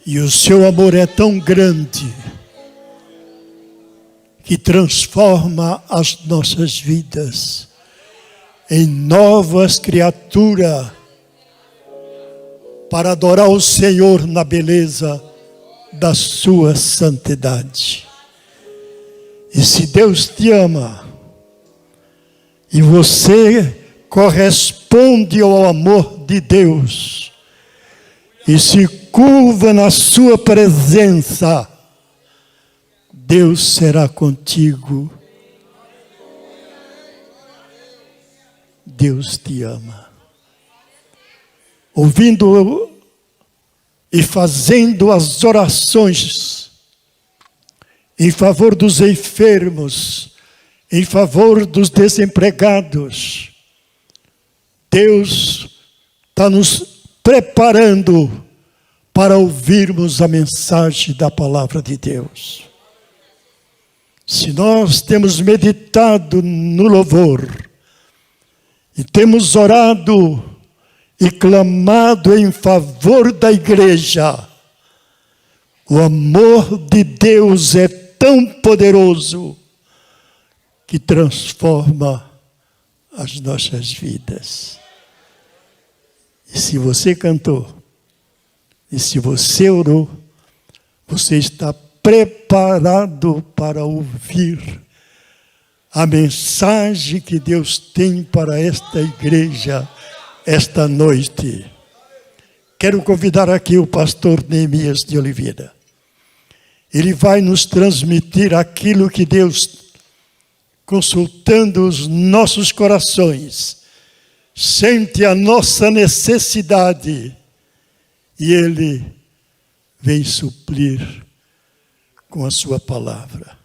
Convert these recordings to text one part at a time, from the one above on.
E o seu amor é tão grande que transforma as nossas vidas em novas criaturas para adorar o Senhor na beleza da sua santidade. E se Deus te ama e você corresponde ao amor de Deus e se curva na sua presença, Deus será contigo. Deus te ama. Ouvindo e fazendo as orações em favor dos enfermos, em favor dos desempregados, Deus está nos preparando para ouvirmos a mensagem da palavra de Deus. Se nós temos meditado no louvor e temos orado e clamado em favor da igreja, o amor de Deus é tão poderoso que transforma as nossas vidas. E se você cantou, e se você orou, você está preparado para ouvir a mensagem que Deus tem para esta igreja esta noite. Quero convidar aqui o pastor Neemias de Oliveira. Ele vai nos transmitir aquilo que Deus, consultando os nossos corações, sente a nossa necessidade e Ele vem suprir com a sua palavra.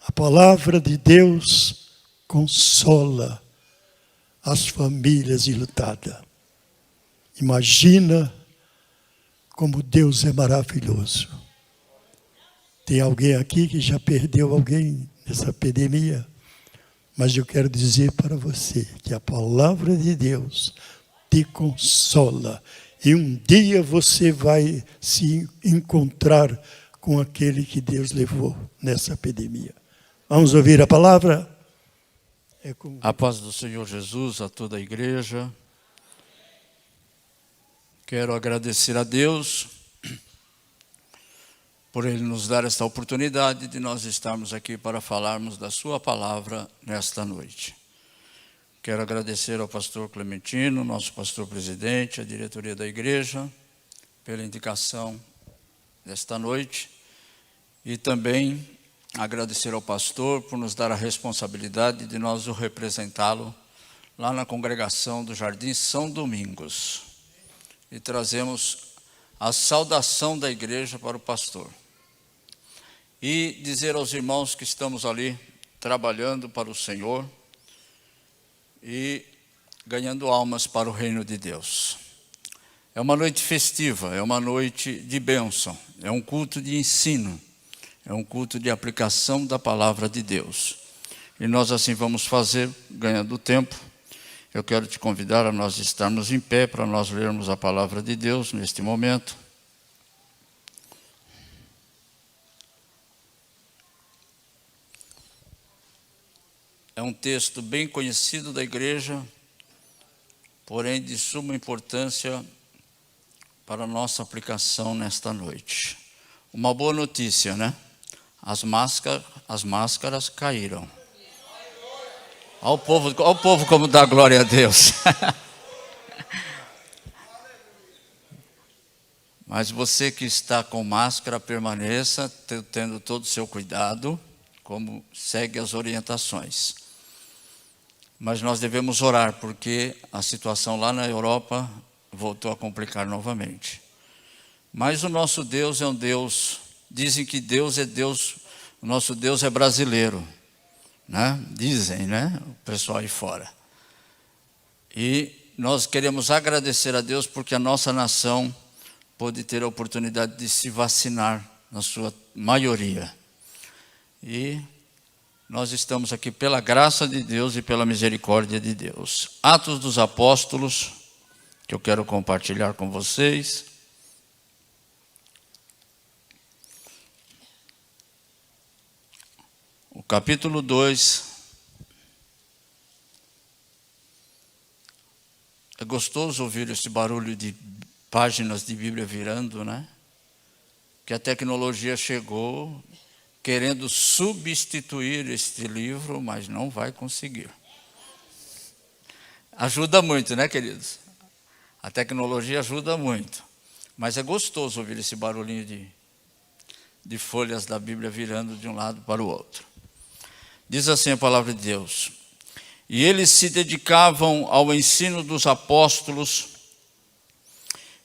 A palavra de Deus consola as famílias enlutadas. Imagina como Deus é maravilhoso. Tem alguém aqui que já perdeu alguém nessa epidemia? Mas eu quero dizer para você que a palavra de Deus te consola. E um dia você vai se encontrar com aquele que Deus levou nessa epidemia. Vamos ouvir a palavra? A paz do Senhor Jesus a toda a igreja. Quero agradecer a Deus por Ele nos dar esta oportunidade de nós estarmos aqui para falarmos da sua palavra nesta noite. Quero agradecer ao pastor Clementino, nosso pastor presidente, a diretoria da igreja, pela indicação desta noite, e também agradecer ao pastor por nos dar a responsabilidade de nós o representá-lo lá na congregação do Jardim São Domingos. E trazemos a saudação da igreja para o pastor. E dizer aos irmãos que estamos ali trabalhando para o Senhor e ganhando almas para o reino de Deus. É uma noite festiva, é uma noite de bênção, é um culto de ensino, é um culto de aplicação da palavra de Deus. E nós assim vamos fazer, ganhando tempo. Eu quero te convidar a nós estarmos em pé para nós lermos a palavra de Deus neste momento. É um texto bem conhecido da igreja, porém de suma importância para a nossa aplicação nesta noite. Uma boa notícia, né? As máscaras caíram. Olha o povo como dá glória a Deus. Mas você que está com máscara, permaneça tendo todo o seu cuidado, como segue as orientações. Mas nós devemos orar, porque a situação lá na Europa voltou a complicar novamente. Mas o nosso Deus é um Deus, dizem que Deus é Deus, o nosso Deus é brasileiro, né? Dizem, né? O pessoal aí fora. E nós queremos agradecer a Deus porque a nossa nação pôde ter a oportunidade de se vacinar, na sua maioria. E nós estamos aqui pela graça de Deus e pela misericórdia de Deus. Atos dos Apóstolos, que eu quero compartilhar com vocês. o capítulo 2. É gostoso ouvir esse barulho de páginas de Bíblia virando, né? Que a tecnologia chegou querendo substituir este livro, mas não vai conseguir. Ajuda muito, né, queridos? A tecnologia ajuda muito. Mas é gostoso ouvir esse barulhinho de folhas da Bíblia virando de um lado para o outro. Diz assim a palavra de Deus: e eles se dedicavam ao ensino dos apóstolos,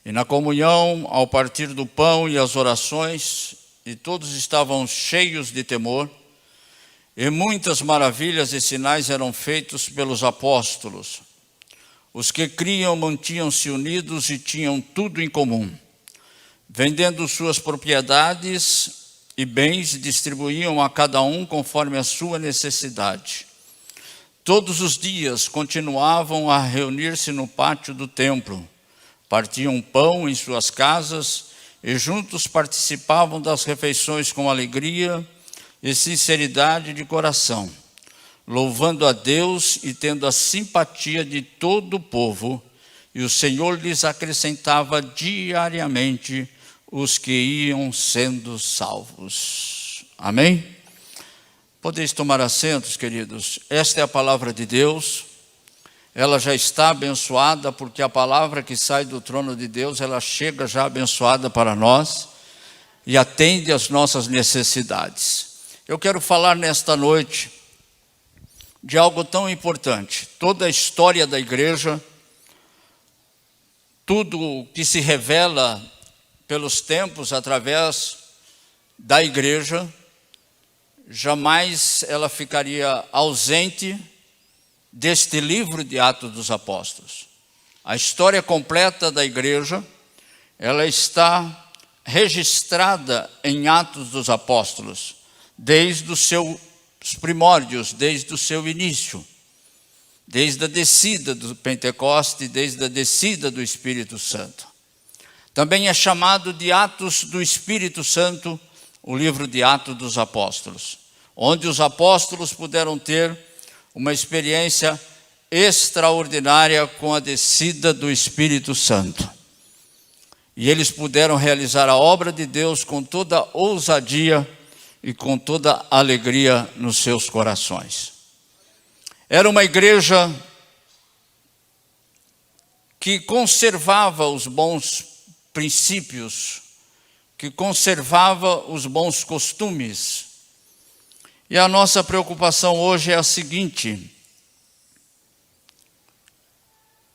e na comunhão, ao partir do pão e às orações, e todos estavam cheios de temor, e muitas maravilhas e sinais eram feitos pelos apóstolos. Os que criam mantinham-se unidos e tinham tudo em comum. Vendendo suas propriedades e bens, distribuíam a cada um conforme a sua necessidade. Todos os dias continuavam a reunir-se no pátio do templo, partiam pão em suas casas e juntos participavam das refeições com alegria e sinceridade de coração, louvando a Deus e tendo a simpatia de todo o povo, e o Senhor lhes acrescentava diariamente os que iam sendo salvos. Amém? Podeis tomar assentos, queridos. Esta é a palavra de Deus. Ela já está abençoada, porque a palavra que sai do trono de Deus, ela chega já abençoada para nós e atende às nossas necessidades. Eu quero falar nesta noite de algo tão importante. Toda a história da igreja, tudo que se revela pelos tempos através da igreja, jamais ela ficaria ausente deste livro de Atos dos Apóstolos. A história completa da igreja, ela está registrada em Atos dos Apóstolos, desde os seus primórdios, desde o seu início, desde a descida do Pentecoste, desde a descida do Espírito Santo. Também é chamado de Atos do Espírito Santo, o livro de Atos dos Apóstolos, onde os apóstolos puderam ter uma experiência extraordinária com a descida do Espírito Santo. E eles puderam realizar a obra de Deus com toda ousadia e com toda alegria nos seus corações. Era uma igreja que conservava os bons princípios, que conservava os bons costumes. E a nossa preocupação hoje é a seguinte: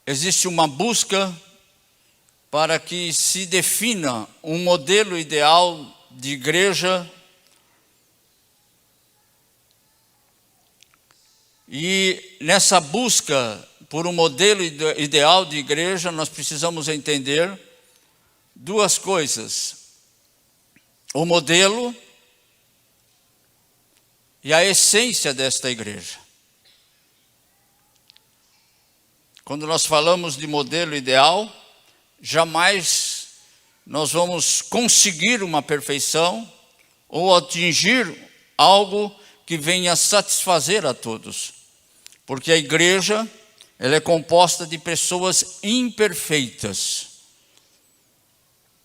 existe uma busca para que se defina um modelo ideal de igreja, e nessa busca por um modelo ideal de igreja, nós precisamos entender duas coisas: o modelo e a essência desta igreja. Quando nós falamos de modelo ideal, jamais nós vamos conseguir uma perfeição ou atingir algo que venha satisfazer a todos. Porque a igreja, ela é composta de pessoas imperfeitas.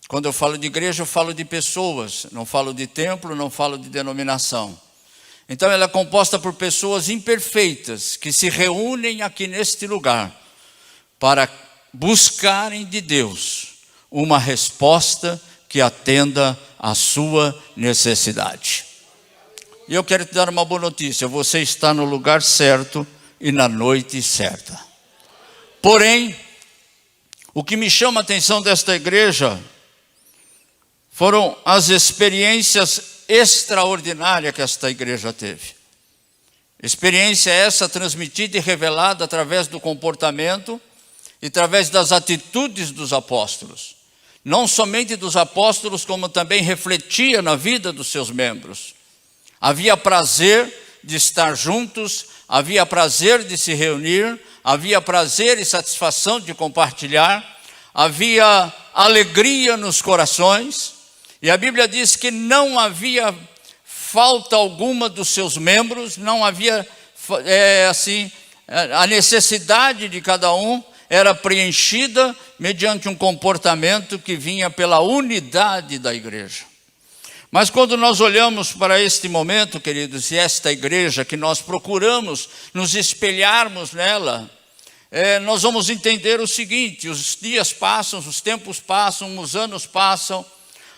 Quando eu falo de igreja, eu falo de pessoas, não falo de templo, não falo de denominação. Então ela é composta por pessoas imperfeitas que se reúnem aqui neste lugar para buscarem de Deus uma resposta que atenda à sua necessidade. E eu quero te dar uma boa notícia: você está no lugar certo e na noite certa. Porém, o que me chama a atenção desta igreja foram as experiências extraordinária que esta igreja teve. Experiência essa transmitida e revelada através do comportamento e através das atitudes dos apóstolos. Não somente dos apóstolos, como também refletia na vida dos seus membros. Havia prazer de estar juntos, havia prazer de se reunir, havia prazer e satisfação de compartilhar, havia alegria nos corações. E a Bíblia diz que não havia falta alguma dos seus membros, não havia a necessidade de cada um era preenchida mediante um comportamento que vinha pela unidade da igreja. Mas quando nós olhamos para este momento, queridos, e esta igreja que nós procuramos nos espelharmos nela, nós vamos entender o seguinte: os dias passam, os tempos passam, os anos passam,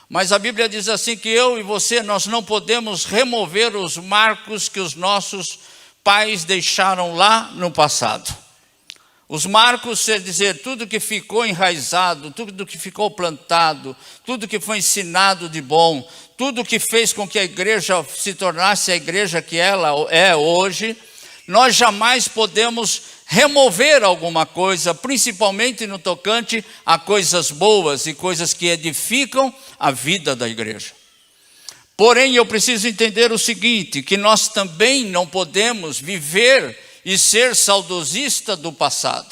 mas a Bíblia diz assim que eu e você, nós não podemos remover os marcos que os nossos pais deixaram lá no passado. Os marcos, quer dizer, tudo que ficou enraizado, tudo que ficou plantado, tudo que foi ensinado de bom, tudo que fez com que a igreja se tornasse a igreja que ela é hoje, nós jamais podemos remover alguma coisa, principalmente no tocante a coisas boas e coisas que edificam a vida da igreja. Porém, eu preciso entender o seguinte, que nós também não podemos viver e ser saudosista do passado.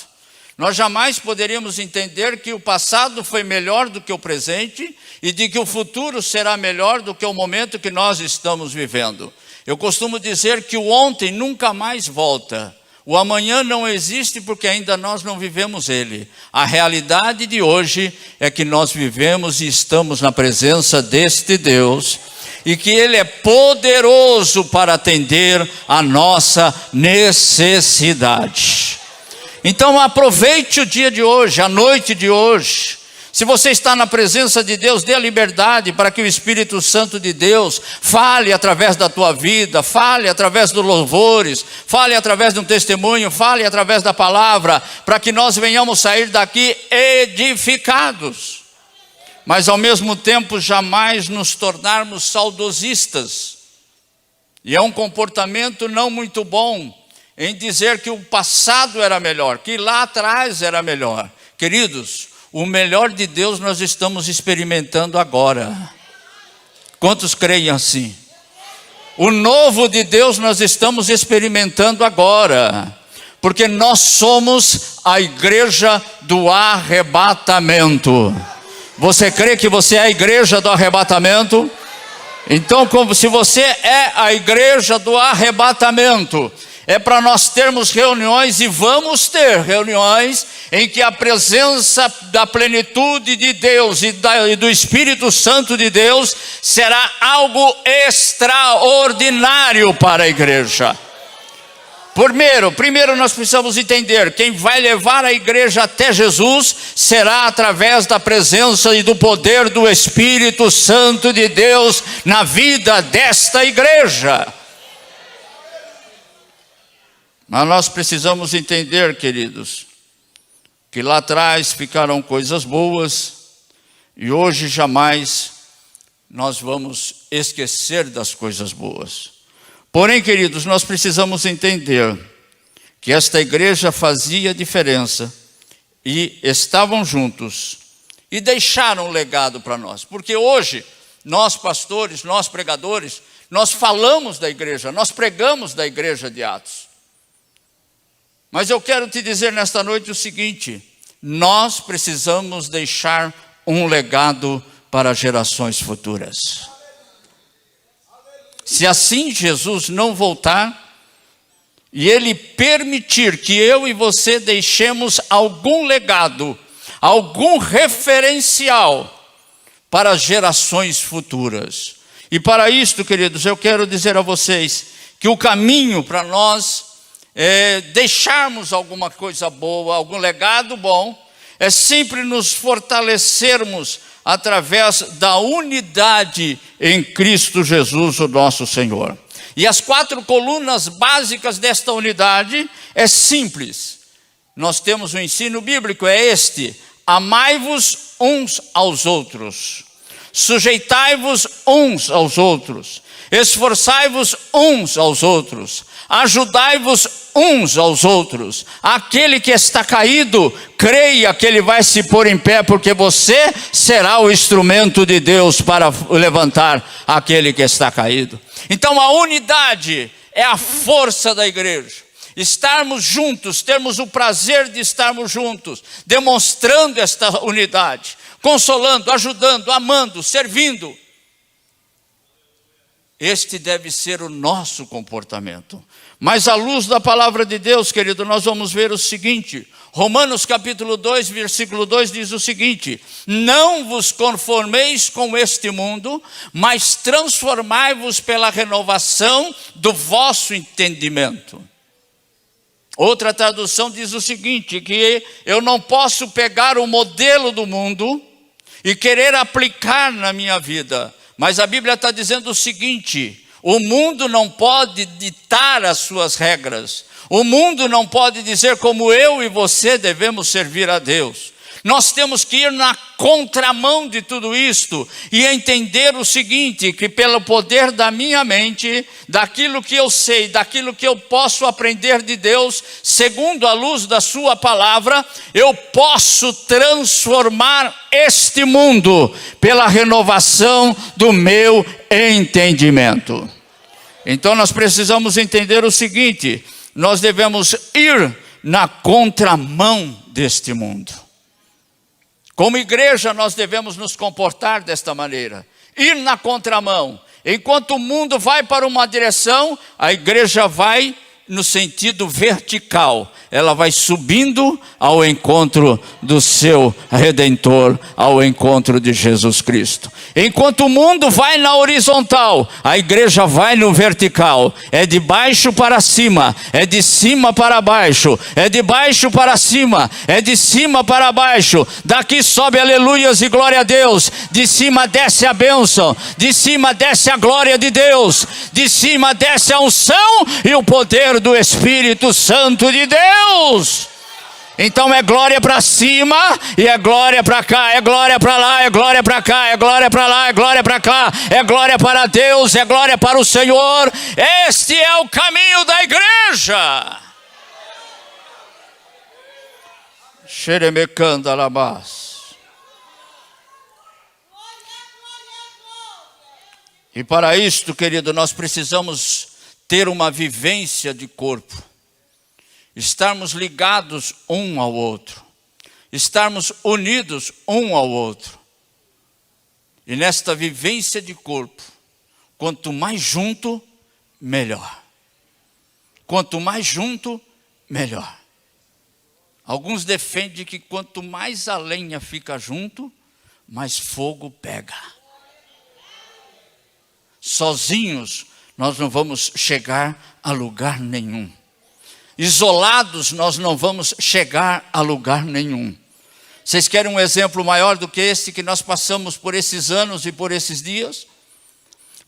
Nós jamais poderíamos entender que o passado foi melhor do que o presente e de que o futuro será melhor do que o momento que nós estamos vivendo. Eu costumo dizer que o ontem nunca mais volta. O amanhã não existe porque ainda nós não vivemos ele. A realidade de hoje é que nós vivemos e estamos na presença deste Deus e que ele é poderoso para atender a nossa necessidade. Então aproveite o dia de hoje, a noite de hoje. Se você está na presença de Deus, dê a liberdade para que o Espírito Santo de Deus fale através da tua vida, fale através dos louvores, fale através de um testemunho, fale através da palavra, para que nós venhamos sair daqui edificados. Mas ao mesmo tempo jamais nos tornarmos saudosistas. E é um comportamento não muito bom em dizer que o passado era melhor, que lá atrás era melhor. Queridos, o melhor de Deus nós estamos experimentando agora. Quantos creem assim? O novo de Deus nós estamos experimentando agora. Porque nós somos a igreja do arrebatamento. Você crê que você é a igreja do arrebatamento? Então, se você é a igreja do arrebatamento, é para nós termos reuniões, e vamos ter reuniões, em que a presença da plenitude de Deus e do Espírito Santo de Deus será algo extraordinário para a igreja. Primeiro nós precisamos entender, quem vai levar a igreja até Jesus será através da presença e do poder do Espírito Santo de Deus na vida desta igreja. Mas nós precisamos entender, queridos, que lá atrás ficaram coisas boas e hoje jamais nós vamos esquecer das coisas boas. Porém, queridos, nós precisamos entender que esta igreja fazia diferença e estavam juntos e deixaram um legado para nós. Porque hoje, nós pastores, nós pregadores, nós falamos da igreja, nós pregamos da igreja de Atos. Mas eu quero te dizer nesta noite o seguinte: nós precisamos deixar um legado para gerações futuras. Se assim Jesus não voltar, e Ele permitir que eu e você deixemos algum legado, algum referencial para gerações futuras. E para isto, queridos, eu quero dizer a vocês que o caminho para nós deixarmos alguma coisa boa, algum legado bom, é sempre nos fortalecermos através da unidade em Cristo Jesus, o nosso Senhor. E as 4 colunas básicas desta unidade é simples. Nós temos o ensino bíblico, é este: amai-vos uns aos outros, sujeitai-vos uns aos outros, esforçai-vos uns aos outros, ajudai-vos uns aos outros. Aquele que está caído, creia que ele vai se pôr em pé, porque você será o instrumento de Deus para levantar aquele que está caído. Então a unidade é a força da igreja. Estarmos juntos, termos o prazer de estarmos juntos, demonstrando esta unidade, consolando, ajudando, amando, servindo. Este deve ser o nosso comportamento. Mas à luz da palavra de Deus, querido, nós vamos ver o seguinte. Romanos capítulo 2, versículo 2 diz o seguinte: não vos conformeis com este mundo, mas transformai-vos pela renovação do vosso entendimento. Outra tradução diz o seguinte, que eu não posso pegar o modelo do mundo e querer aplicar na minha vida. Mas a Bíblia está dizendo o seguinte: o mundo não pode ditar as suas regras. O mundo não pode dizer como eu e você devemos servir a Deus. Nós temos que ir na contramão de tudo isto e entender o seguinte, que pelo poder da minha mente, daquilo que eu sei, daquilo que eu posso aprender de Deus, segundo a luz da sua palavra, eu posso transformar este mundo pela renovação do meu entendimento. Então nós precisamos entender o seguinte: nós devemos ir na contramão deste mundo. Como igreja, nós devemos nos comportar desta maneira, ir na contramão. Enquanto o mundo vai para uma direção, a igreja vai no sentido vertical. Ela vai subindo ao encontro do seu Redentor, ao encontro de Jesus Cristo. Enquanto o mundo vai na horizontal, a igreja vai no vertical. É de baixo para cima, é de cima para baixo, é de baixo para cima, é de cima para baixo. Daqui sobe aleluias e glória a Deus. De cima desce a bênção, de cima desce a glória de Deus, de cima desce a unção e o poder do Espírito Santo de Deus. Então é glória para cima e é glória para cá, é glória para lá, é glória para cá, é glória para lá, é glória para cá, é glória para Deus, é glória para o Senhor. Este é o caminho da igreja. Xeremecanda labás. E para isto, querido, nós precisamos ter uma vivência de corpo, estarmos ligados um ao outro, estarmos unidos um ao outro. E nesta vivência de corpo, quanto mais junto, melhor. Quanto mais junto, melhor. Alguns defendem que quanto mais a lenha fica junto, mais fogo pega. Sozinhos, nós não vamos chegar a lugar nenhum. Isolados, nós não vamos chegar a lugar nenhum. Vocês querem um exemplo maior do que esse que nós passamos por esses anos e por esses dias?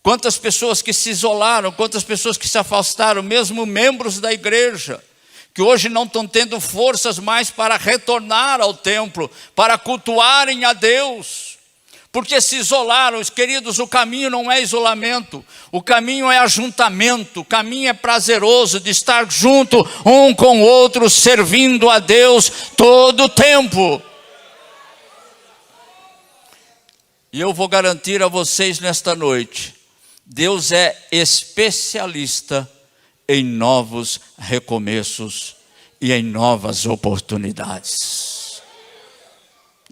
Quantas pessoas que se isolaram, quantas pessoas que se afastaram, mesmo membros da igreja, que hoje não estão tendo forças mais para retornar ao templo, para cultuarem a Deus. Porque se isolaram, queridos, o caminho não é isolamento, o caminho é ajuntamento, o caminho é prazeroso de estar junto um com o outro, servindo a Deus todo o tempo. E eu vou garantir a vocês nesta noite, Deus é especialista em novos recomeços e em novas oportunidades.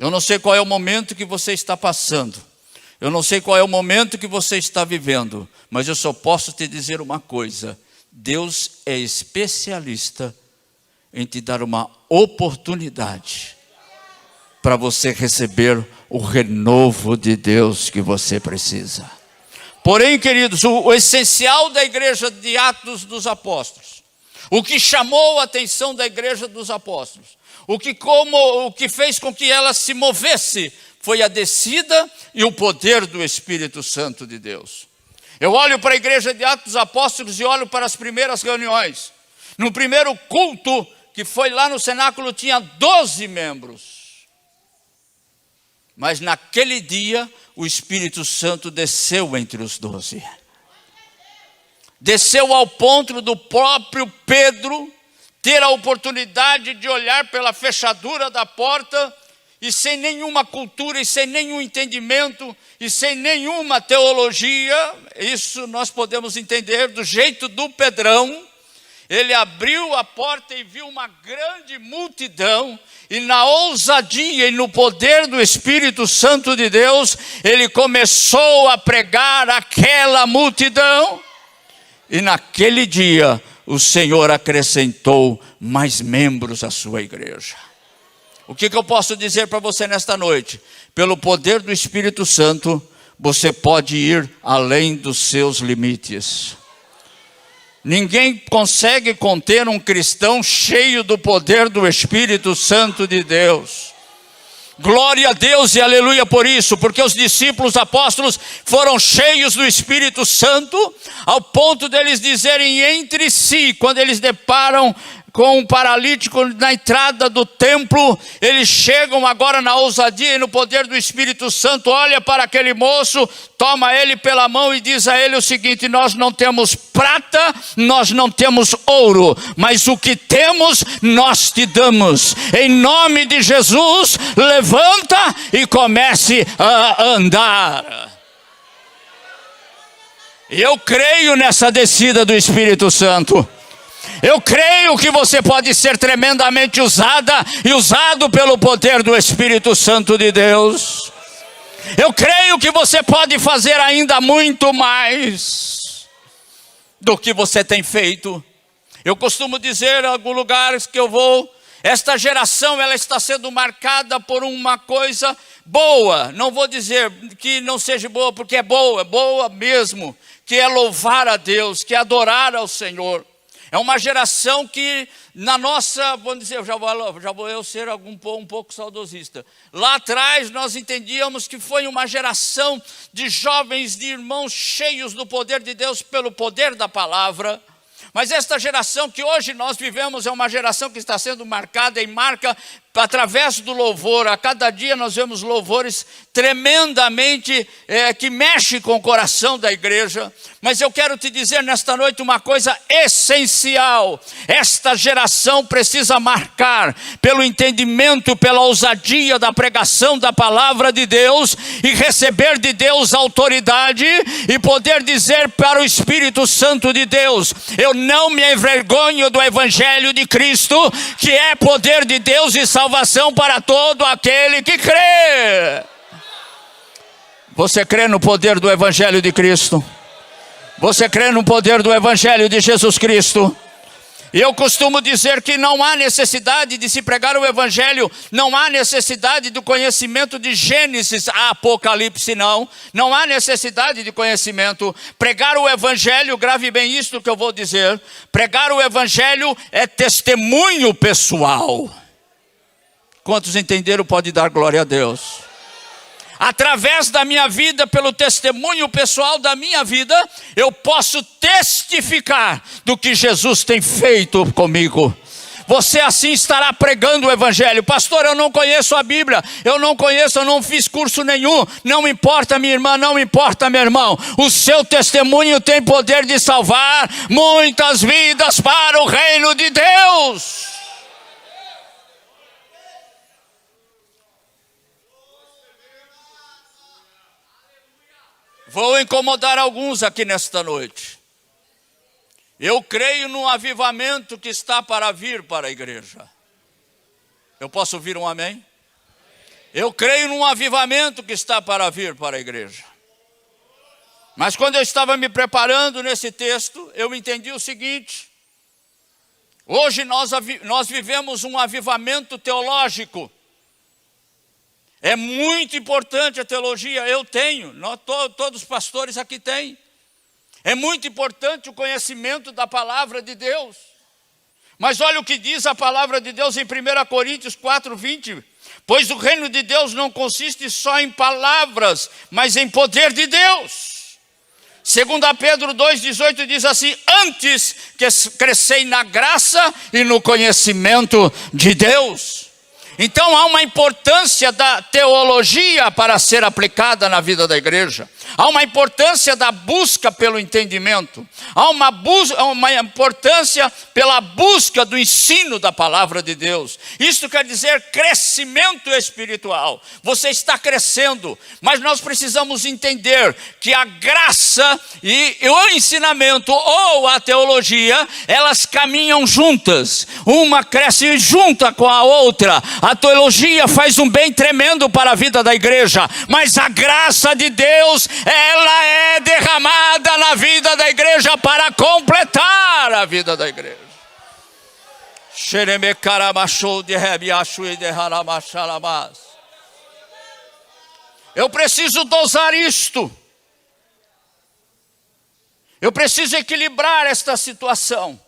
Eu não sei qual é o momento que você está passando. Eu não sei qual é o momento que você está vivendo. Mas eu só posso te dizer uma coisa. Deus é especialista em te dar uma oportunidade para você receber o renovo de Deus que você precisa. Porém, queridos, o essencial da igreja de Atos dos Apóstolos, o que chamou a atenção da igreja dos apóstolos, o que fez com que ela se movesse foi a descida e o poder do Espírito Santo de Deus. Eu olho para a igreja de Atos dos Apóstolos e olho para as primeiras reuniões. No primeiro culto, que foi lá no cenáculo, tinha 12 membros. Mas naquele dia, o Espírito Santo desceu entre os 12. Desceu ao ponto do próprio Pedro ter a oportunidade de olhar pela fechadura da porta e sem nenhuma cultura, e sem nenhum entendimento, e sem nenhuma teologia, isso nós podemos entender do jeito do Pedrão, ele abriu a porta e viu uma grande multidão, e na ousadia e no poder do Espírito Santo de Deus, ele começou a pregar àquela multidão, e naquele dia o Senhor acrescentou mais membros à sua igreja. O que eu posso dizer para você nesta noite? Pelo poder do Espírito Santo, você pode ir além dos seus limites. Ninguém consegue conter um cristão cheio do poder do Espírito Santo de Deus. Glória a Deus e aleluia por isso, porque os discípulos apóstolos foram cheios do Espírito Santo, ao ponto deles dizerem entre si, quando eles deparam com um paralítico na entrada do templo, eles chegam agora na ousadia e no poder do Espírito Santo, olha para aquele moço, toma ele pela mão e diz a ele o seguinte: nós não temos prata, nós não temos ouro, mas o que temos nós te damos. Em nome de Jesus, levanta e comece a andar. Eu creio nessa descida do Espírito Santo. Eu creio que você pode ser tremendamente usada e usado pelo poder do Espírito Santo de Deus. Eu creio que você pode fazer ainda muito mais do que você tem feito. Eu costumo dizer em alguns lugares que eu vou, esta geração ela está sendo marcada por uma coisa boa. Não vou dizer que não seja boa, porque é boa mesmo, que é louvar a Deus, que é adorar ao Senhor. É uma geração que na nossa, vamos dizer, já vou eu ser um pouco saudosista. Lá atrás nós entendíamos que foi uma geração de jovens, de irmãos cheios do poder de Deus pelo poder da palavra. Mas esta geração que hoje nós vivemos é uma geração que está sendo marcada e marca através do louvor. A cada dia nós vemos louvores tremendamente que mexe com o coração da igreja. Mas eu quero te dizer nesta noite uma coisa essencial. Esta geração precisa marcar pelo entendimento, pela ousadia da pregação da palavra de Deus e receber de Deus autoridade e poder dizer para o Espírito Santo de Deus: eu não me envergonho do Evangelho de Cristo, que é poder de Deus e salvação para todo aquele que crê. Você crê no poder do Evangelho de Cristo? Você crê no poder do Evangelho de Jesus Cristo? Eu costumo dizer que não há necessidade de se pregar o Evangelho, não há necessidade do conhecimento de Gênesis a Apocalipse, não há necessidade de conhecimento. Pregar o Evangelho, grave bem isto que eu vou dizer, pregar o Evangelho é testemunho pessoal. Quantos entenderam pode dar glória a Deus? Através da minha vida, pelo testemunho pessoal da minha vida, eu posso testificar do que Jesus tem feito comigo. Você assim estará pregando o Evangelho. Pastor, eu não conheço a Bíblia, eu não fiz curso nenhum. Não importa, minha irmã, não importa, meu irmão. O seu testemunho tem poder de salvar muitas vidas para o reino de Deus. Vou incomodar alguns aqui nesta noite. Eu creio no avivamento que está para vir para a igreja. Eu posso ouvir um amém? Eu creio num avivamento que está para vir para a igreja. Mas quando eu estava me preparando nesse texto, eu entendi o seguinte: hoje nós vivemos um avivamento teológico. É muito importante a teologia, eu tenho, todos os pastores aqui têm. É muito importante o conhecimento da palavra de Deus. Mas olha o que diz a palavra de Deus em 1 Coríntios 4:20. Pois o reino de Deus não consiste só em palavras, mas em poder de Deus. 2 Pedro 2,18 diz assim: antes que crescei na graça e no conhecimento de Deus. Então há uma importância da teologia para ser aplicada na vida da igreja. Há uma importância da busca pelo entendimento. Há uma importância pela busca do ensino da palavra de Deus. Isso quer dizer crescimento espiritual. Você está crescendo, mas nós precisamos entender que a graça e o ensinamento ou a teologia, elas caminham juntas. Uma cresce junta com a outra. A teologia faz um bem tremendo para a vida da igreja, mas a graça de Deus, ela é derramada na vida da igreja para completar a vida da igreja. Eu preciso dosar isto. Eu preciso equilibrar esta situação.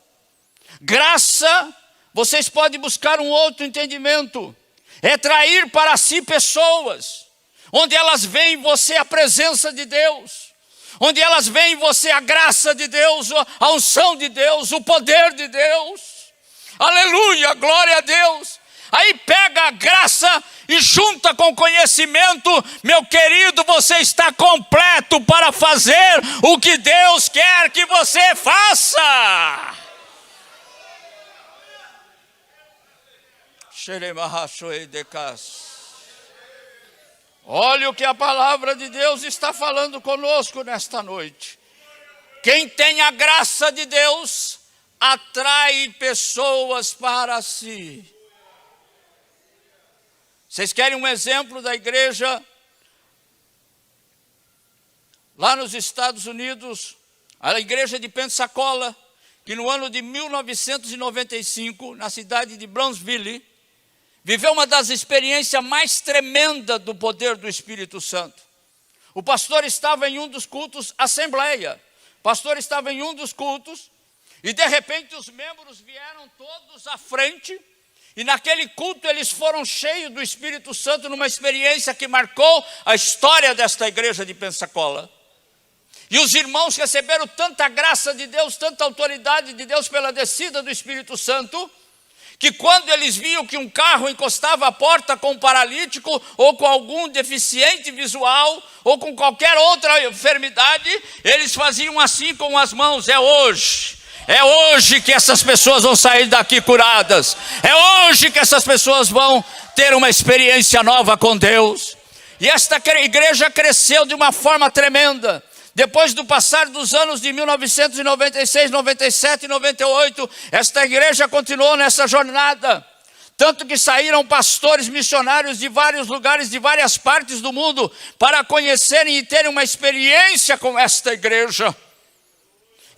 Graça, vocês podem buscar um outro entendimento. É trair para si pessoas, onde elas veem em você a presença de Deus, onde elas veem em você a graça de Deus, a unção de Deus, o poder de Deus. Aleluia, glória a Deus. Aí pega a graça e junta com conhecimento. Meu querido, você está completo para fazer o que Deus quer que você faça. Olha o que a palavra de Deus está falando conosco nesta noite. Quem tem a graça de Deus atrai pessoas para si. Vocês querem um exemplo da igreja lá nos Estados Unidos? A igreja de Pensacola, que no ano de 1995, na cidade de Brownsville, viveu uma das experiências mais tremendas do poder do Espírito Santo. O pastor estava em um dos cultos, assembleia. O pastor estava em um dos cultos e de repente os membros vieram todos à frente e naquele culto eles foram cheios do Espírito Santo numa experiência que marcou a história desta igreja de Pensacola. E os irmãos receberam tanta graça de Deus, tanta autoridade de Deus pela descida do Espírito Santo, que quando eles viam que um carro encostava à porta com um paralítico, ou com algum deficiente visual, ou com qualquer outra enfermidade, eles faziam assim com as mãos: é hoje que essas pessoas vão sair daqui curadas, é hoje que essas pessoas vão ter uma experiência nova com Deus. E esta igreja cresceu de uma forma tremenda. Depois do passar dos anos de 1996, 97 e 98, esta igreja continuou nessa jornada. Tanto que saíram pastores missionários de vários lugares, de várias partes do mundo, para conhecerem e terem uma experiência com esta igreja.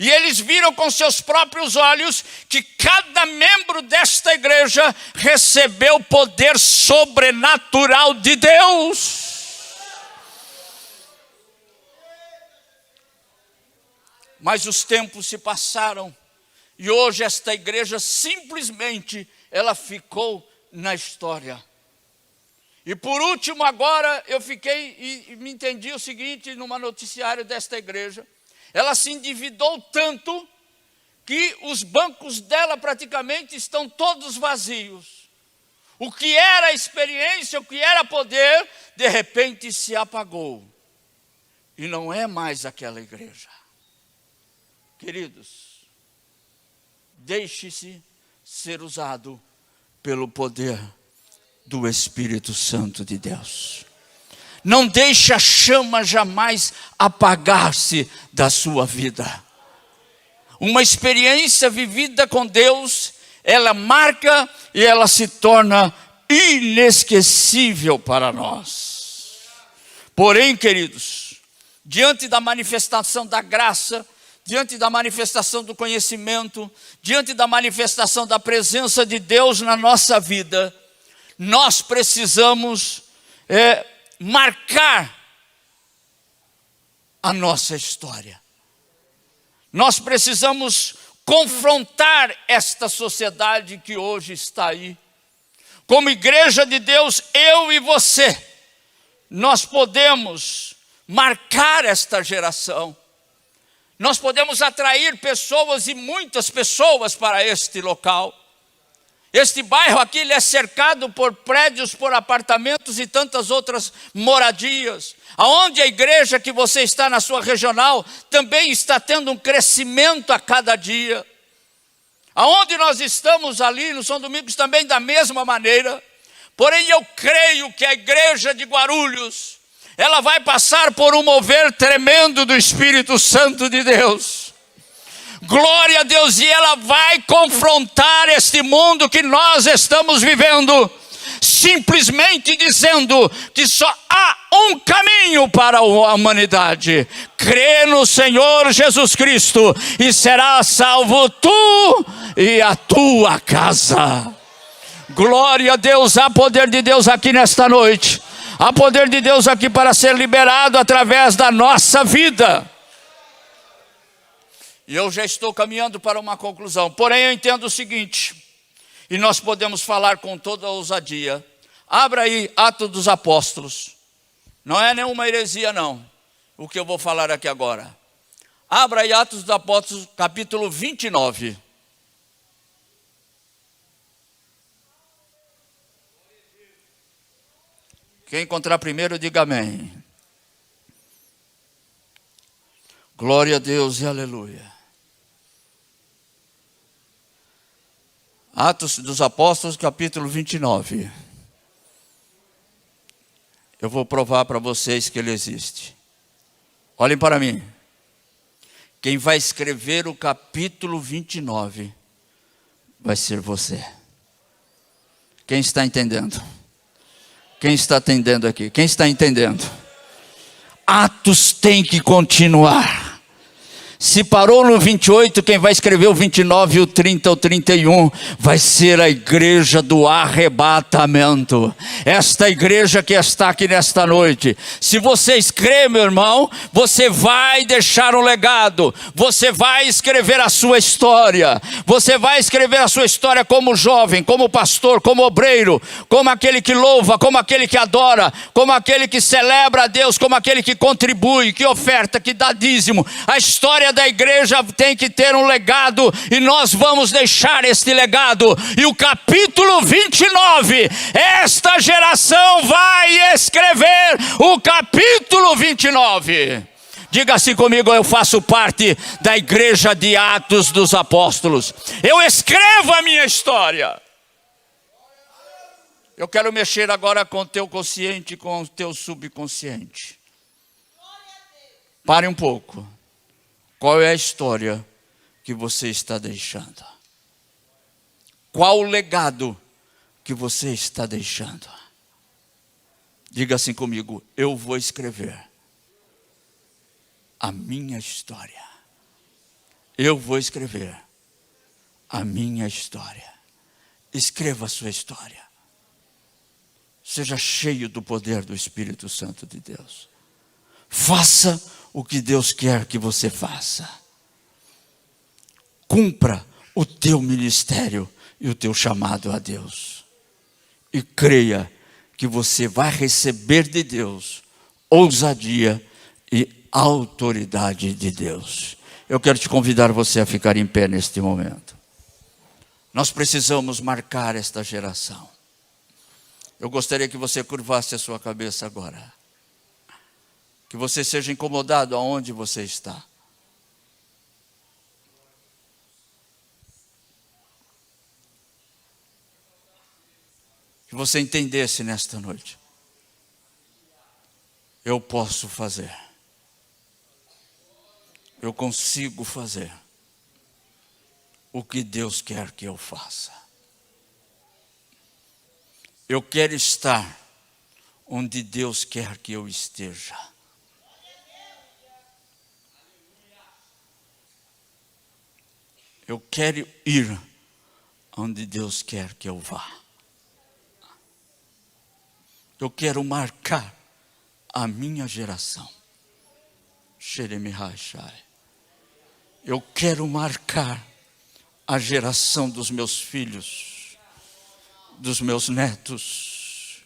E eles viram com seus próprios olhos que cada membro desta igreja recebeu poder sobrenatural de Deus. Mas os tempos se passaram e hoje esta igreja simplesmente ela ficou na história. E por último agora eu fiquei e me entendi o seguinte numa noticiário desta igreja. Ela se endividou tanto que os bancos dela praticamente estão todos vazios. O que era experiência, o que era poder, de repente se apagou. E não é mais aquela igreja. Queridos, deixe-se ser usado pelo poder do Espírito Santo de Deus. Não deixe a chama jamais apagar-se da sua vida. Uma experiência vivida com Deus, ela marca e ela se torna inesquecível para nós. Porém, queridos, diante da manifestação da graça, diante da manifestação do conhecimento, diante da manifestação da presença de Deus na nossa vida, nós precisamos marcar a nossa história. Nós precisamos confrontar esta sociedade que hoje está aí. Como igreja de Deus, eu e você, nós podemos marcar esta geração. Nós podemos atrair pessoas e muitas pessoas para este local. Este bairro aqui ele é cercado por prédios, por apartamentos e tantas outras moradias. Aonde a igreja que você está na sua regional também está tendo um crescimento a cada dia. Aonde nós estamos ali no São Domingos também da mesma maneira. Porém eu creio que a igreja de Guarulhos, ela vai passar por um mover tremendo do Espírito Santo de Deus. Glória a Deus, e ela vai confrontar este mundo que nós estamos vivendo, simplesmente dizendo que só há um caminho para a humanidade: crê no Senhor Jesus Cristo e serás salvo tu e a tua casa. Glória a Deus, há poder de Deus aqui nesta noite, há poder de Deus aqui para ser liberado através da nossa vida. E eu já estou caminhando para uma conclusão, porém eu entendo o seguinte, e nós podemos falar com toda a ousadia. Abra aí Atos dos Apóstolos, não é nenhuma heresia não, o que eu vou falar aqui agora. Abra aí Atos dos Apóstolos, capítulo 29. Quem encontrar primeiro, diga amém. Glória a Deus e aleluia. Atos dos Apóstolos, capítulo 29. Eu vou provar para vocês que ele existe. Olhem para mim. Quem vai escrever o capítulo 29 vai ser você. Quem está entendendo? Quem está entendendo aqui? Quem está entendendo? Atos tem que continuar. Se parou no 28, quem vai escrever o 29, o 30, o 31, vai ser a igreja do arrebatamento. Esta igreja que está aqui nesta noite. Se você crê, meu irmão, você vai deixar um legado. Você vai escrever a sua história. Você vai escrever a sua história como jovem, como pastor, como obreiro, como aquele que louva, como aquele que adora, como aquele que celebra a Deus, como aquele que contribui, que oferta, que dá dízimo. A história da igreja tem que ter um legado, e nós vamos deixar este legado. E o capítulo 29, esta geração vai escrever o capítulo 29. Diga assim comigo: eu faço parte da igreja de Atos dos Apóstolos. Eu escrevo a minha história. Eu quero mexer agora com o teu consciente, com o teu subconsciente. Pare um pouco. Qual é a história que você está deixando? Qual o legado que você está deixando? Diga assim comigo: eu vou escrever a minha história. Eu vou escrever a minha história. Escreva a sua história. Seja cheio do poder do Espírito Santo de Deus. Faça o que Deus quer que você faça. Cumpra o teu ministério e o teu chamado a Deus. E creia que você vai receber de Deus ousadia e autoridade de Deus. Eu quero te convidar você a ficar em pé neste momento. Nós precisamos marcar esta geração. Eu gostaria que você curvasse a sua cabeça agora. Que você seja incomodado aonde você está. Que você entendesse nesta noite: eu posso fazer. Eu consigo fazer o que Deus quer que eu faça. Eu quero estar onde Deus quer que eu esteja. Eu quero ir onde Deus quer que eu vá. Eu quero marcar a minha geração. Eu quero marcar a geração dos meus filhos, dos meus netos.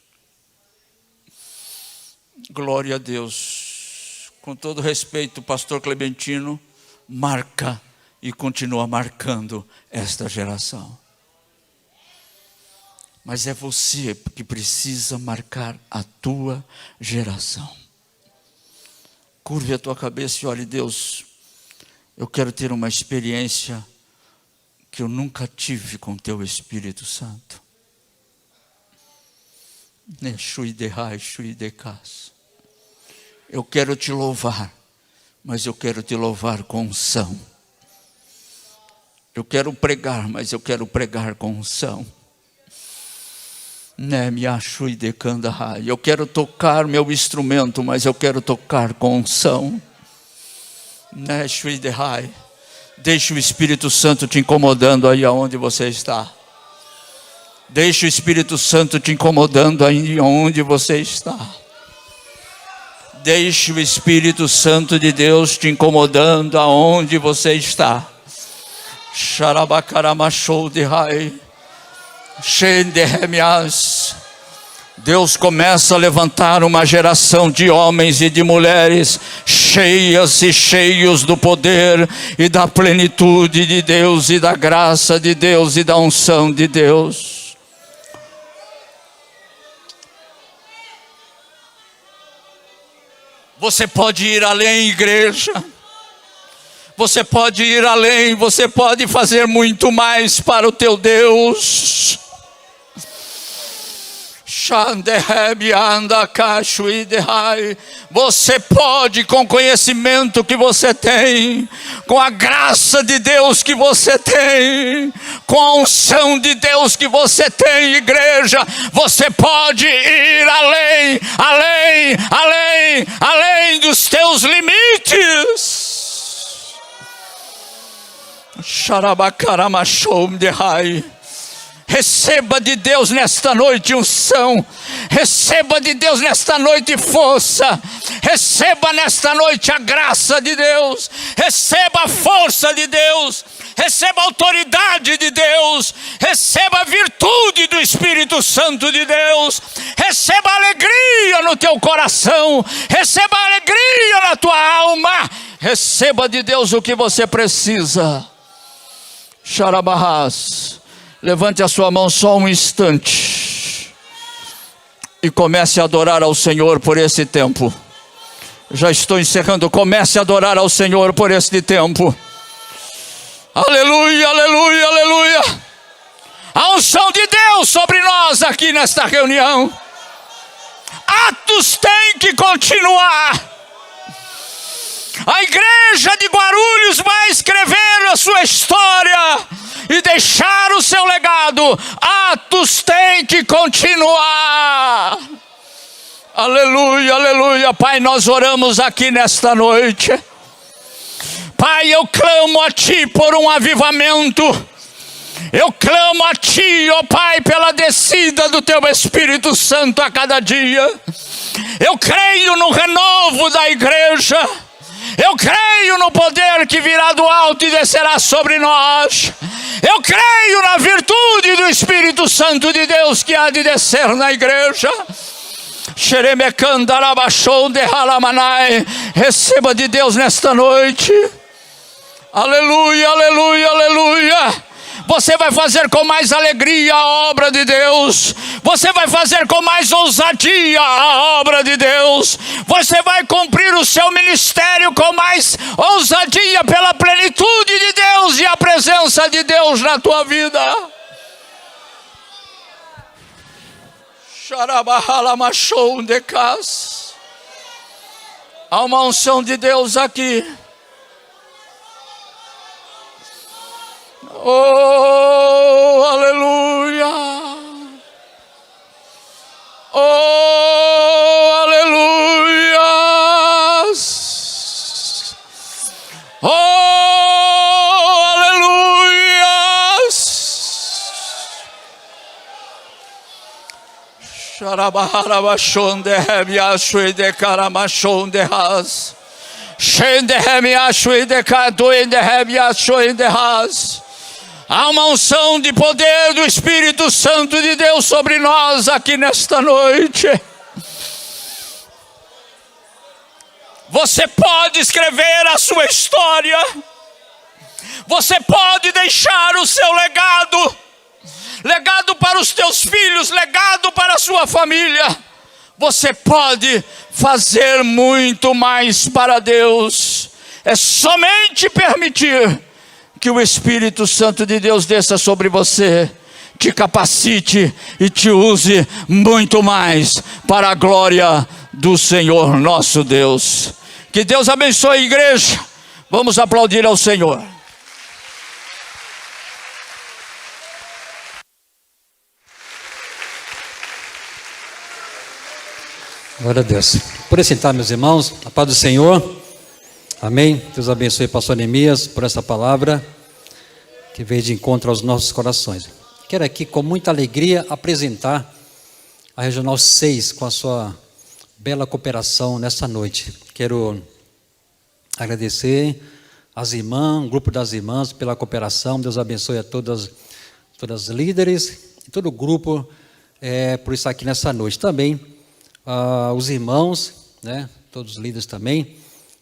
Glória a Deus. Com todo respeito, pastor Clementino marca e continua marcando esta geração. Mas é você que precisa marcar a tua geração. Curve a tua cabeça e olhe, Deus, eu quero ter uma experiência que eu nunca tive com teu Espírito Santo. Eu quero te louvar, mas eu quero te louvar com unção. Eu quero pregar, mas eu quero pregar com unção. Eu quero tocar meu instrumento, mas eu quero tocar com unção. Deixe o Espírito Santo te incomodando aí aonde você está. Deixe o Espírito Santo te incomodando aí aonde você está. Deixe o Espírito Santo de Deus te incomodando aonde você está. Xarabacaramachou de rai. Deus começa a levantar uma geração de homens e de mulheres cheias e cheios do poder e da plenitude de Deus e da graça de Deus e da unção de Deus. Você pode ir além, igreja. Você pode ir além, você pode fazer muito mais para o teu Deus. Você pode, com o conhecimento que você tem, com a graça de Deus que você tem, com a unção de Deus que você tem, igreja, você pode ir além, além, além, além dos teus limites. Xarabacaramachom de rai. Receba de Deus nesta noite unção. Receba de Deus nesta noite força. Receba nesta noite a graça de Deus. Receba a força de Deus. Receba a autoridade de Deus. Receba a virtude do Espírito Santo de Deus. Receba a alegria no teu coração. Receba a alegria na tua alma. Receba de Deus o que você precisa. Xarabahás. Levante a sua mão só um instante e comece a adorar ao Senhor por esse tempo. Já estou encerrando. Comece a adorar ao Senhor por este tempo. Aleluia, aleluia, aleluia. A unção de Deus sobre nós aqui nesta reunião. Atos tem que continuar. A igreja de Guarulhos vai escrever a sua história e deixar o seu legado. Atos tem que continuar. Aleluia, aleluia. Pai, nós oramos aqui nesta noite. Pai, eu clamo a Ti por um avivamento. Eu clamo a Ti, ó Pai, pela descida do Teu Espírito Santo a cada dia. Eu creio no renovo da igreja. Eu creio no poder que virá do alto e descerá sobre nós. Eu creio na virtude do Espírito Santo de Deus que há de descer na igreja. Receba de Deus nesta noite. Aleluia, aleluia, aleluia. Você vai fazer com mais alegria a obra de Deus. Você vai fazer com mais ousadia a obra de Deus. Você vai cumprir o seu ministério com mais ousadia pela plenitude de Deus e a presença de Deus na tua vida. Xarabahalamachou de cas. Há uma unção de Deus aqui. Oh, aleluia. Oh, aleluia. Oh, aleluia. Xarabaharabachonde rebiachue de caramachonde ras. Shende rebiachue de caduende rebiachue de ras. Há uma unção de poder do Espírito Santo de Deus sobre nós aqui nesta noite. Você pode escrever a sua história. Você pode deixar o seu legado. legado para os teus filhos, legado para a sua família. Você pode fazer muito mais para Deus. É somente permitir que o Espírito Santo de Deus desça sobre você, te capacite e te use muito mais para a glória do Senhor nosso Deus. Que Deus abençoe a igreja. Vamos aplaudir ao Senhor. Glória a Deus. Por sentar, meus irmãos, a paz do Senhor. Amém. Deus abençoe o pastor Neemias por essa palavra que veio de encontro aos nossos corações. Quero aqui com muita alegria apresentar a Regional 6 com a sua bela cooperação nessa noite. Quero agradecer às irmãs, o grupo das irmãs pela cooperação. Deus abençoe a todas as líderes e todo o grupo por estar aqui nessa noite. Também os irmãos, né, todos os líderes também.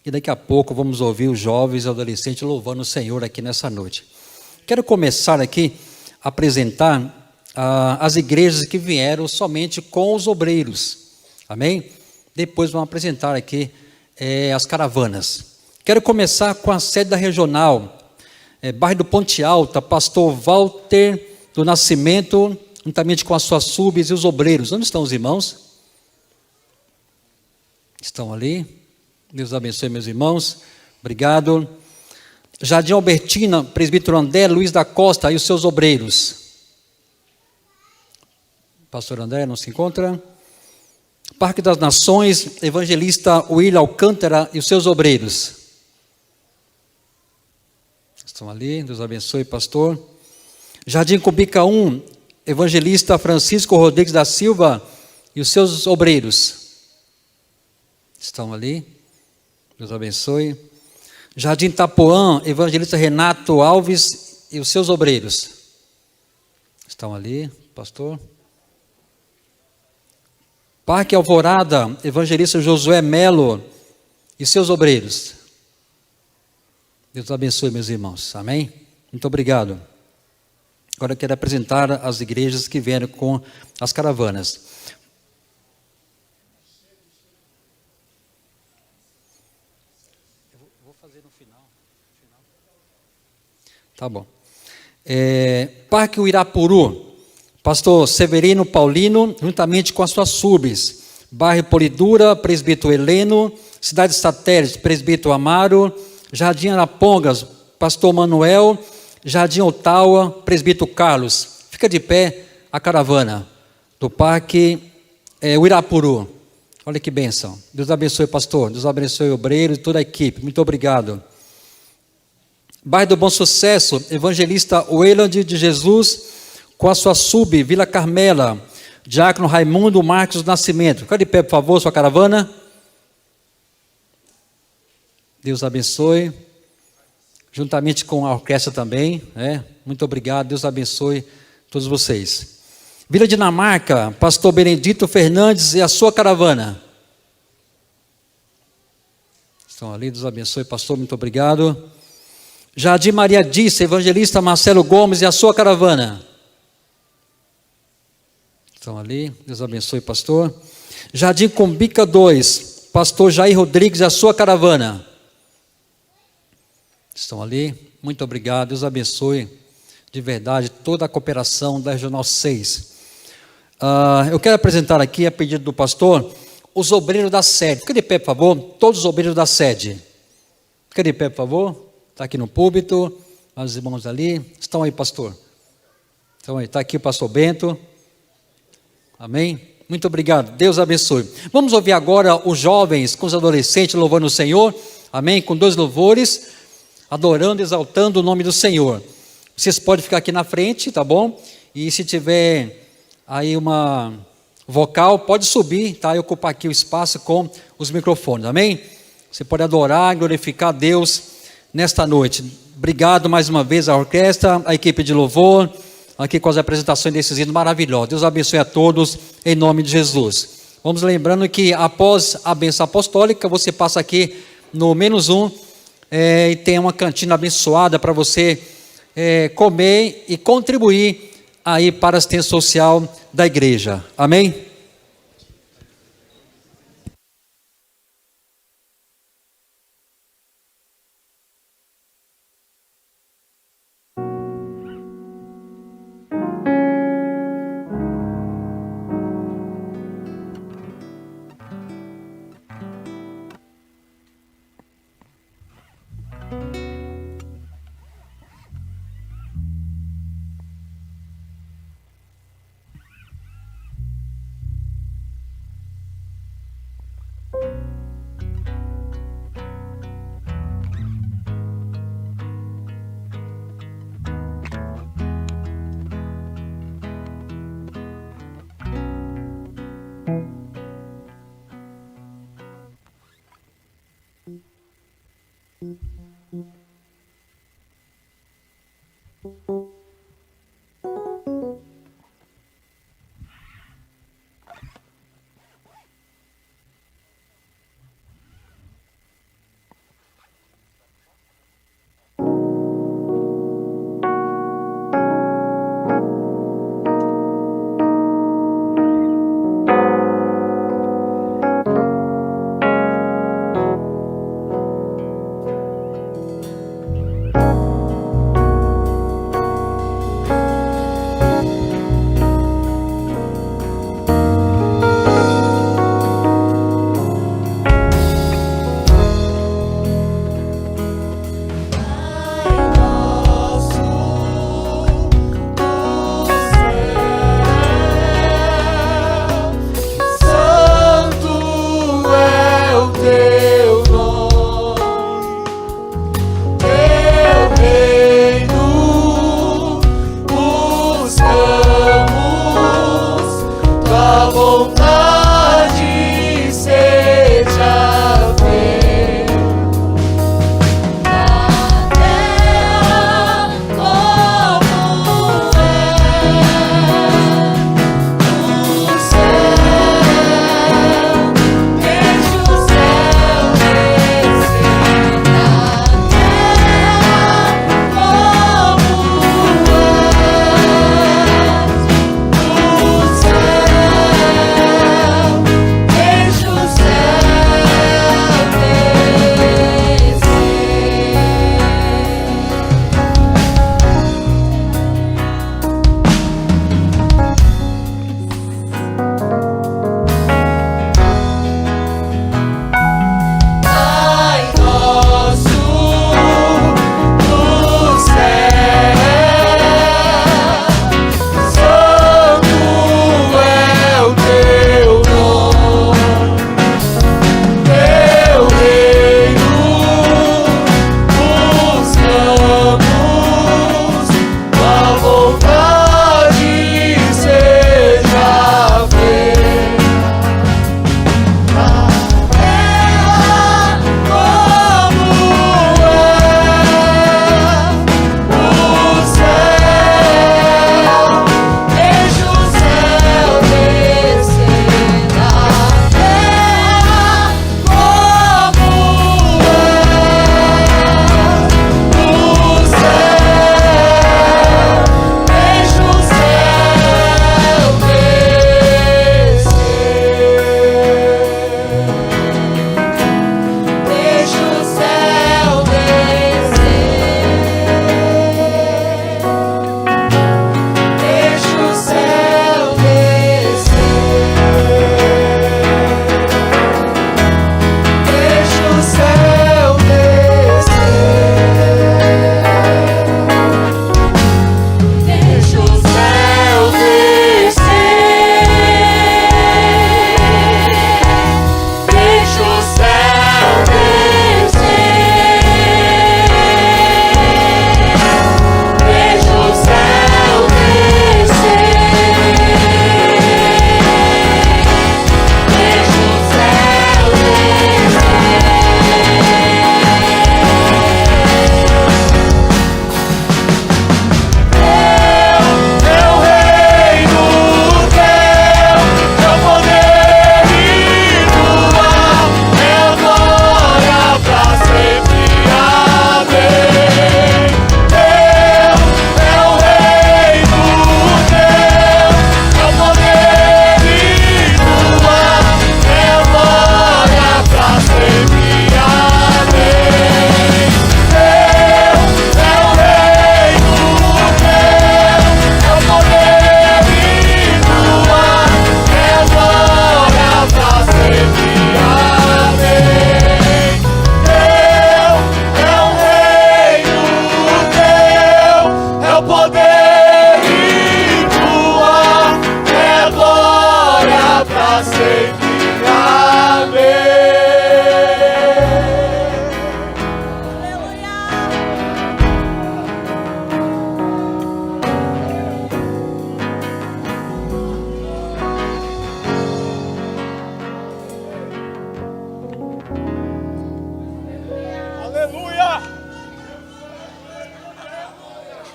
E daqui a pouco vamos ouvir os jovens e adolescentes louvando o Senhor aqui nessa noite. Quero começar aqui a apresentar as igrejas que vieram somente com os obreiros. Amém? Depois vamos apresentar aqui as caravanas. Quero começar com a sede da regional, bairro do Ponte Alta, pastor Walter do Nascimento, juntamente com as suas subs e os obreiros. Onde estão os irmãos? Estão ali. Deus abençoe, meus irmãos. Obrigado. Jardim Albertina, presbítero André Luiz da Costa e os seus obreiros. Pastor André não se encontra. Parque das Nações, evangelista William Alcântara e os seus obreiros. Estão ali, Deus abençoe, pastor. Jardim Cumbica 1, evangelista Francisco Rodrigues da Silva e os seus obreiros. Estão ali, Deus abençoe. Jardim Tapuã, evangelista Renato Alves e os seus obreiros. Estão ali, pastor. Parque Alvorada, evangelista Josué Melo e seus obreiros. Deus abençoe, meus irmãos. Amém? Muito obrigado. Agora eu quero apresentar as igrejas que vieram com as caravanas. Vou fazer no final. Tá bom. Parque Uirapuru, pastor Severino Paulino, juntamente com as suas subs. Bairro Polidura, presbítero Heleno. Cidade Satélite, presbítero Amaro. Jardim Arapongas, pastor Manuel. Jardim Ottawa, presbítero Carlos. Fica de pé a caravana do Parque Uirapuru. Olha que bênção. Deus abençoe, pastor. Deus abençoe o obreiro e toda a equipe. Muito obrigado. Bairro do Bom Sucesso, evangelista Weyland de Jesus, com a sua sub, Vila Carmela. Diácono Raimundo Marcos do Nascimento. Fica de pé, por favor, sua caravana. Deus abençoe. Juntamente com a orquestra também. Muito obrigado. Deus abençoe todos vocês. Vila Dinamarca, pastor Benedito Fernandes e a sua caravana. Estão ali, Deus abençoe, pastor, muito obrigado. Jardim Maria Disse, evangelista Marcelo Gomes e a sua caravana. Estão ali, Deus abençoe, pastor. Jardim Cumbica 2, pastor Jair Rodrigues e a sua caravana. Estão ali, muito obrigado, Deus abençoe de verdade toda a cooperação da Regional 6. Eu quero apresentar aqui, a pedido do pastor, os obreiros da sede. Fica de pé, por favor, todos os obreiros da sede. Fica de pé, por favor. Está aqui no púlpito, os irmãos ali. Estão aí, pastor. Estão aí, está aqui o pastor Bento. Amém? Muito obrigado, Deus abençoe. Vamos ouvir agora os jovens com os adolescentes louvando o Senhor. Amém? Com 2 louvores, adorando, exaltando o nome do Senhor. Vocês podem ficar aqui na frente, tá bom? E se tiver aí uma vocal, pode subir, tá? E ocupar aqui o espaço com os microfones, amém? Você pode adorar, glorificar a Deus nesta noite. Obrigado mais uma vez à orquestra, à equipe de louvor, aqui com as apresentações desses hinos maravilhosos. Deus abençoe a todos, em nome de Jesus. Vamos lembrando que após a bênção apostólica, você passa aqui no -1, e tem uma cantina abençoada para você comer e contribuir aí para a assistência social da igreja. Amém?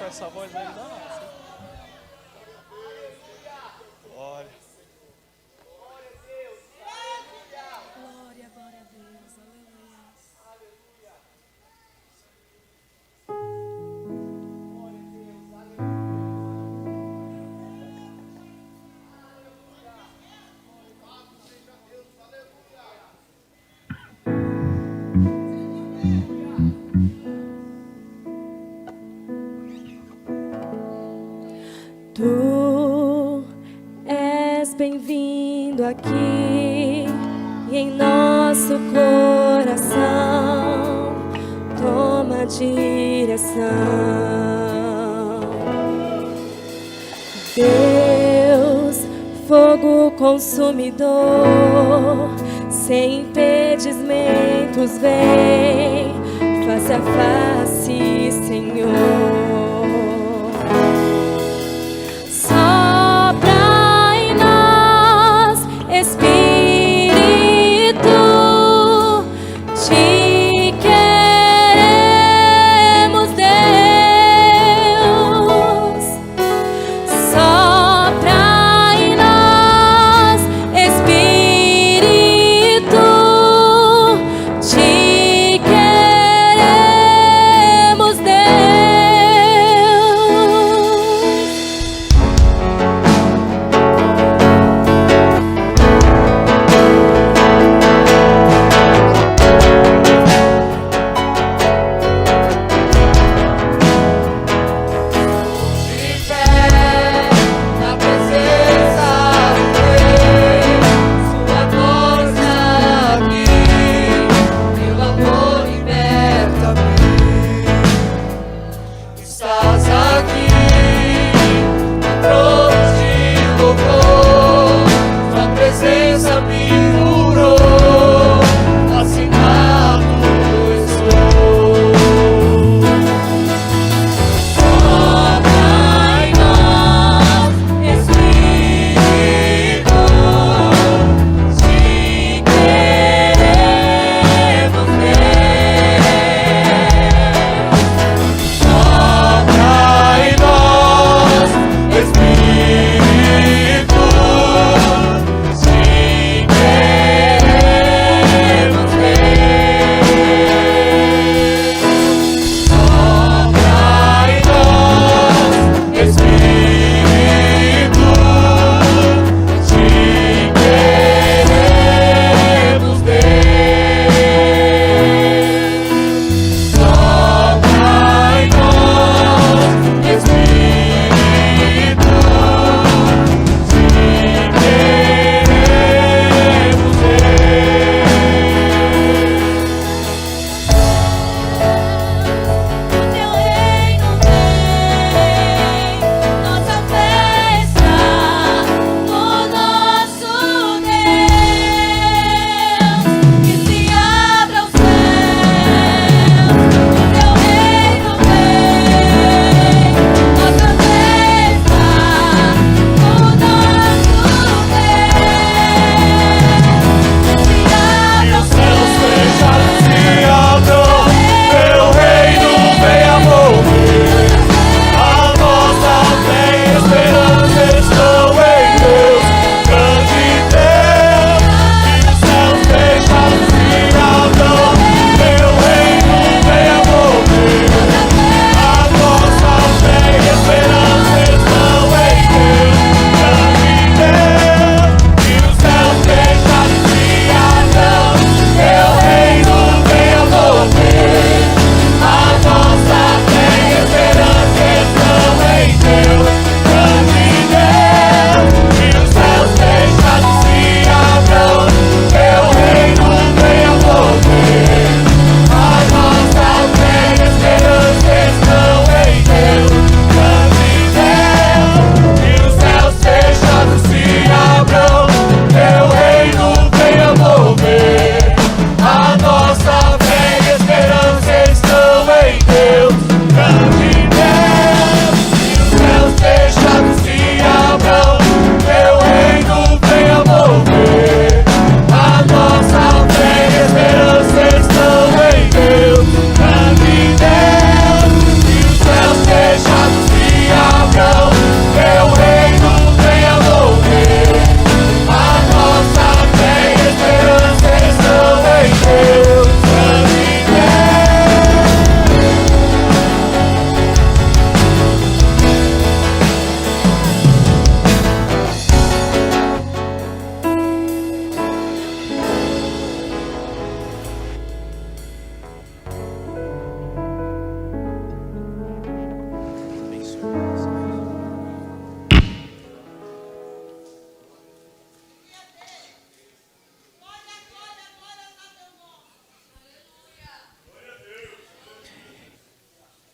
essa voz aí da nossa. Glória. Glória, glória a Deus, aleluia. Tu és bem-vindo aqui em nosso coração. Toma direção, Deus, fogo consumidor, sem impedimentos, vem face a face, Senhor. Sopra em nós, Espírito, te queremos, Deus. Sopra em nós, Espírito, te queremos, Deus.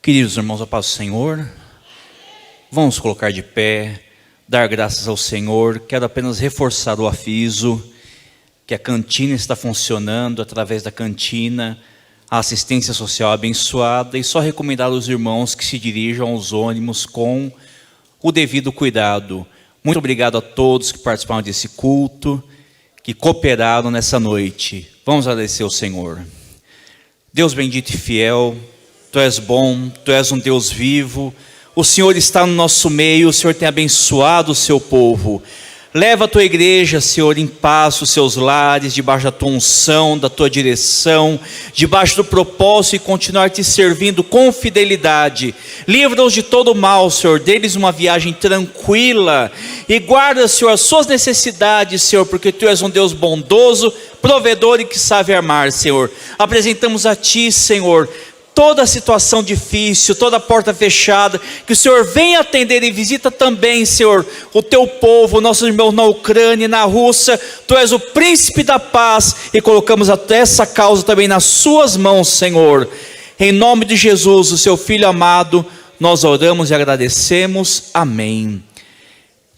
Queridos irmãos, a paz do Senhor, vamos colocar de pé, dar graças ao Senhor. Quero apenas reforçar o aviso que a cantina está funcionando, através da cantina, a assistência social abençoada, e só recomendar aos irmãos que se dirijam aos ônibus com o devido cuidado. Muito obrigado a todos que participaram desse culto, que cooperaram nessa noite. Vamos agradecer ao Senhor. Deus bendito e fiel, Tu és bom, Tu és um Deus vivo, o Senhor está no nosso meio, o Senhor tem abençoado o seu povo. Leva a Tua igreja, Senhor, em paz os seus lares, debaixo da Tua unção, da Tua direção, debaixo do propósito e continuar Te servindo com fidelidade. Livra-os de todo mal, Senhor, deles uma viagem tranquila, e guarda, Senhor, as suas necessidades, Senhor, porque Tu és um Deus bondoso, provedor e que sabe amar, Senhor. Apresentamos a Ti, Senhor, toda a situação difícil, toda a porta fechada, que o Senhor venha atender e visita também, Senhor, o Teu povo, nossos irmãos na Ucrânia e na Rússia. Tu és o príncipe da paz e colocamos até essa causa também nas Suas mãos, Senhor. Em nome de Jesus, o Seu Filho amado, nós oramos e agradecemos. Amém.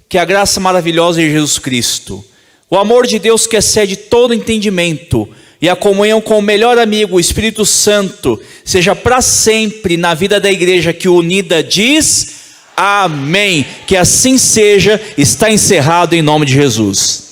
Que a graça maravilhosa de Jesus Cristo, o amor de Deus que excede todo entendimento, e a comunhão com o melhor amigo, o Espírito Santo, seja para sempre na vida da igreja que unida diz amém. Que assim seja. Está encerrado em nome de Jesus.